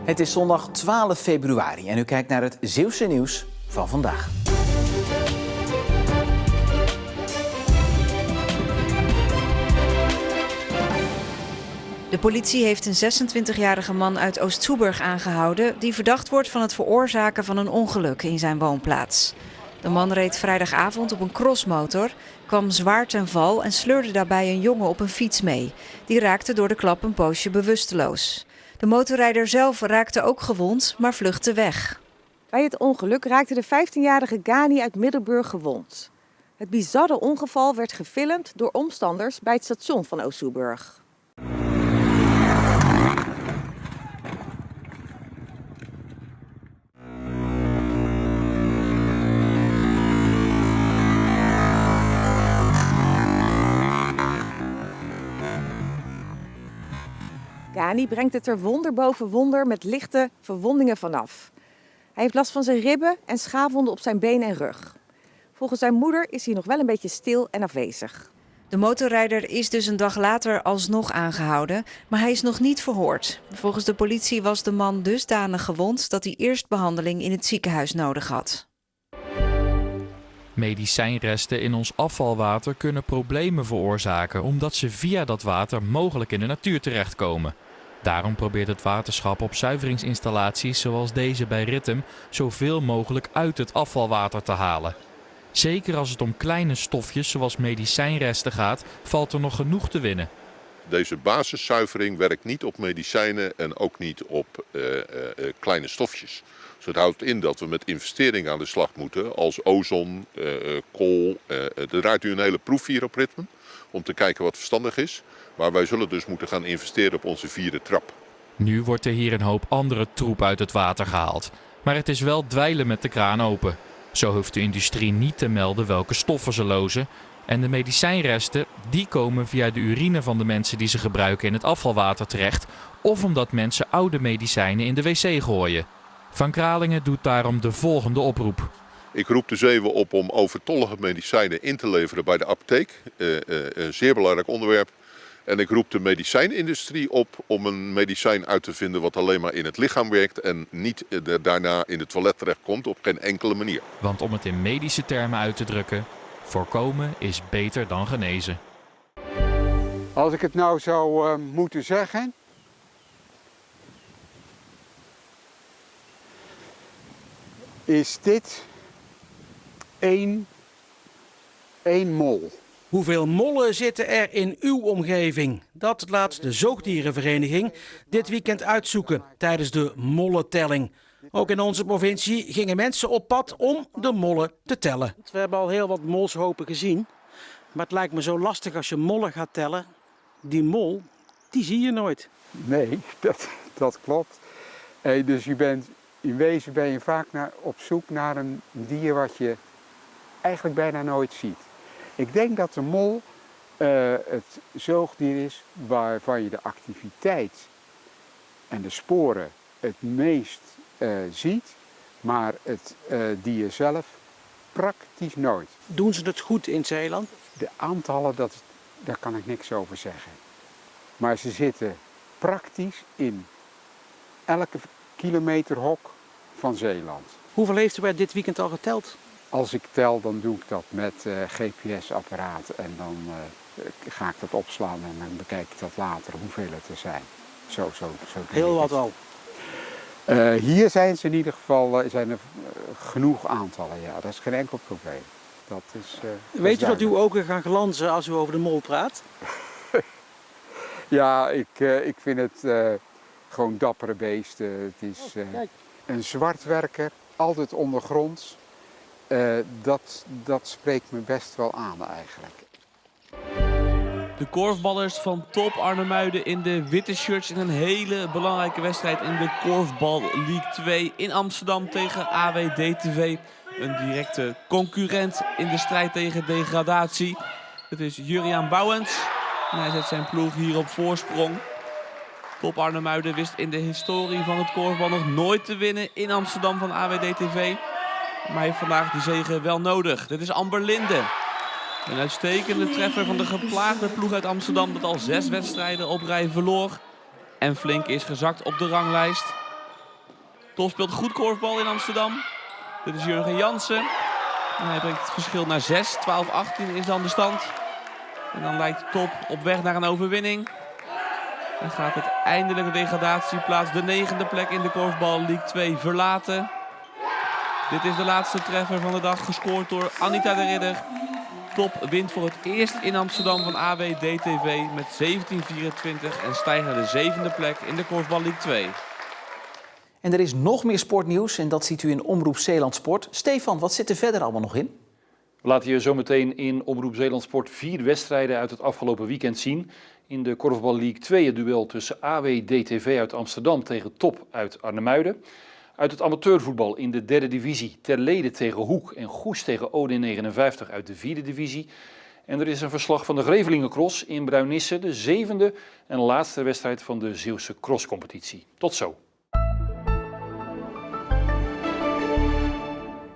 Het is zondag 12 februari en u kijkt naar het Zeeuwse nieuws van vandaag. De politie heeft een 26-jarige man uit Oost-Soeburg aangehouden die verdacht wordt van het veroorzaken van een ongeluk in zijn woonplaats. De man reed vrijdagavond op een crossmotor, kwam zwaar ten val en sleurde daarbij een jongen op een fiets mee. Die raakte door de klap een poosje bewusteloos. De motorrijder zelf raakte ook gewond, maar vluchtte weg. Bij het ongeluk raakte de 15-jarige Ghani uit Middelburg gewond. Het bizarre ongeval werd gefilmd door omstanders bij het station van Oost-Soeburg. Ghani brengt het er wonder boven wonder met lichte verwondingen vanaf. Hij heeft last van zijn ribben en schaafwonden op zijn been en rug. Volgens zijn moeder is hij nog wel een beetje stil en afwezig. De motorrijder is dus een dag later alsnog aangehouden, maar hij is nog niet verhoord. Volgens de politie was de man dusdanig gewond dat hij eerst behandeling in het ziekenhuis nodig had. Medicijnresten in ons afvalwater kunnen problemen veroorzaken omdat ze via dat water mogelijk in de natuur terechtkomen. Daarom probeert het waterschap op zuiveringsinstallaties zoals deze bij Rittem zoveel mogelijk uit het afvalwater te halen. Zeker als het om kleine stofjes zoals medicijnresten gaat, valt er nog genoeg te winnen. Deze basiszuivering werkt niet op medicijnen en ook niet op kleine stofjes. Dus het houdt in dat we met investeringen aan de slag moeten als ozon, kool. Er draait nu een hele proef hier op Rittem om te kijken wat verstandig is. Maar wij zullen dus moeten gaan investeren op onze 4e trap. Nu wordt er hier een hoop andere troep uit het water gehaald. Maar het is wel dweilen met de kraan open. Zo hoeft de industrie niet te melden welke stoffen ze lozen. En de medicijnresten, die komen via de urine van de mensen die ze gebruiken in het afvalwater terecht. Of omdat mensen oude medicijnen in de wc gooien. Van Kralingen doet daarom de volgende oproep. Ik roep de Zeeuwen op om overtollige medicijnen in te leveren bij de apotheek. Een zeer belangrijk onderwerp. En ik roep de medicijnindustrie op om een medicijn uit te vinden wat alleen maar in het lichaam werkt en niet daarna in het toilet terechtkomt op geen enkele manier. Want om het in medische termen uit te drukken, voorkomen is beter dan genezen. Als ik het nou zou moeten zeggen, is dit één mol. Hoeveel mollen zitten er in uw omgeving? Dat laat de Zoogdierenvereniging dit weekend uitzoeken tijdens de mollentelling. Ook in onze provincie gingen mensen op pad om de mollen te tellen. We hebben al heel wat molshopen gezien. Maar het lijkt me zo lastig als je mollen gaat tellen. Die mol, die zie je nooit. Nee, dat klopt. Dus in wezen ben je vaak op zoek naar een dier wat je eigenlijk bijna nooit ziet. Ik denk dat de mol het zoogdier is waarvan je de activiteit en de sporen het meest ziet, maar het dier zelf praktisch nooit. Doen ze het goed in Zeeland? De aantallen, daar kan ik niks over zeggen. Maar ze zitten praktisch in elke kilometerhok van Zeeland. Hoeveel heeft u er dit weekend al geteld? Als ik tel, dan doe ik dat met GPS-apparaat en dan ga ik dat opslaan en dan bekijk ik dat later hoeveel het er zijn. Zo heel wat al. Hier zijn ze in ieder geval zijn er genoeg aantallen, ja. Dat is geen enkel probleem. Dat is, Weet u dat uw ogen gaan glanzen als u over de mol praat? Ja, ik vind het gewoon dappere beesten. Het is een zwartwerker, altijd ondergronds. Dat spreekt me best wel aan eigenlijk. De korfballers van Top Arnhemuiden in de witte shirts in een hele belangrijke wedstrijd in de Korfbal League 2 in Amsterdam tegen AWD-TV. Een directe concurrent in de strijd tegen degradatie. Het is Juriaan Bouwens en hij zet zijn ploeg hier op voorsprong. Top Arnhemuiden wist in de historie van het korfbal nog nooit te winnen in Amsterdam van AWD-TV. Maar heeft vandaag die zege wel nodig. Dit is Amber Linde. Een uitstekende treffer van de geplaagde ploeg uit Amsterdam dat al 6 wedstrijden op rij verloor. En flink is gezakt op de ranglijst. Top speelt goed korfbal in Amsterdam. Dit is Jurgen Jansen. En hij brengt het verschil naar 6. 12-18 is dan de stand. En dan lijkt Top op weg naar een overwinning. En gaat het eindelijk de degradatieplaats, de 9e plek in de Korfbal League 2 verlaten. Dit is de laatste treffer van de dag, gescoord door Anita de Ridder. Top wint voor het eerst in Amsterdam van AW DTV met 17-24 en stijgt naar de 7e plek in de Korfbal League 2. En er is nog meer sportnieuws en dat ziet u in Omroep Zeeland Sport. Stefan, wat zit er verder allemaal nog in? We laten je zometeen in Omroep Zeeland Sport 4 wedstrijden uit het afgelopen weekend zien. In de Korfbal League 2 het duel tussen AW DTV uit Amsterdam tegen Top uit Arnhemuiden. Uit het amateurvoetbal in de 3e divisie Terlede tegen Hoek en Goes tegen OD59 uit de 4e divisie. En er is een verslag van de Grevelingencross in Bruinisse, de 7e en laatste wedstrijd van de Zeeuwse crosscompetitie. Tot zo.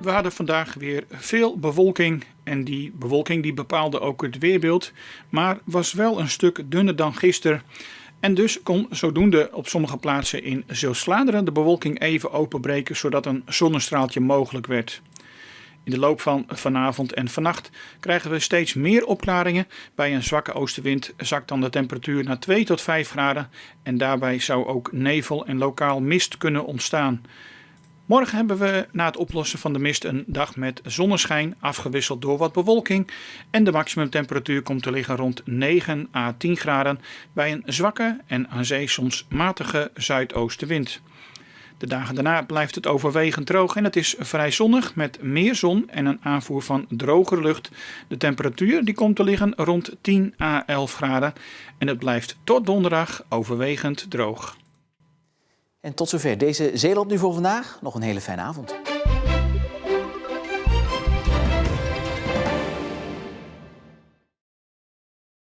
We hadden vandaag weer veel bewolking en die bewolking die bepaalde ook het weerbeeld, maar was wel een stuk dunner dan gisteren. En dus kon zodoende op sommige plaatsen in Zeeuws-Vlaanderen de bewolking even openbreken, zodat een zonnestraaltje mogelijk werd. In de loop van vanavond en vannacht krijgen we steeds meer opklaringen. Bij een zwakke oostenwind zakt dan de temperatuur naar 2 tot 5 graden en daarbij zou ook nevel en lokaal mist kunnen ontstaan. Morgen hebben we na het oplossen van de mist een dag met zonneschijn, afgewisseld door wat bewolking. En de maximumtemperatuur komt te liggen rond 9 à 10 graden bij een zwakke en aan zee soms matige zuidoostenwind. De dagen daarna blijft het overwegend droog en het is vrij zonnig met meer zon en een aanvoer van drogere lucht. De temperatuur die komt te liggen rond 10 à 11 graden en het blijft tot donderdag overwegend droog. En tot zover deze Zeeland nu voor vandaag. Nog een hele fijne avond.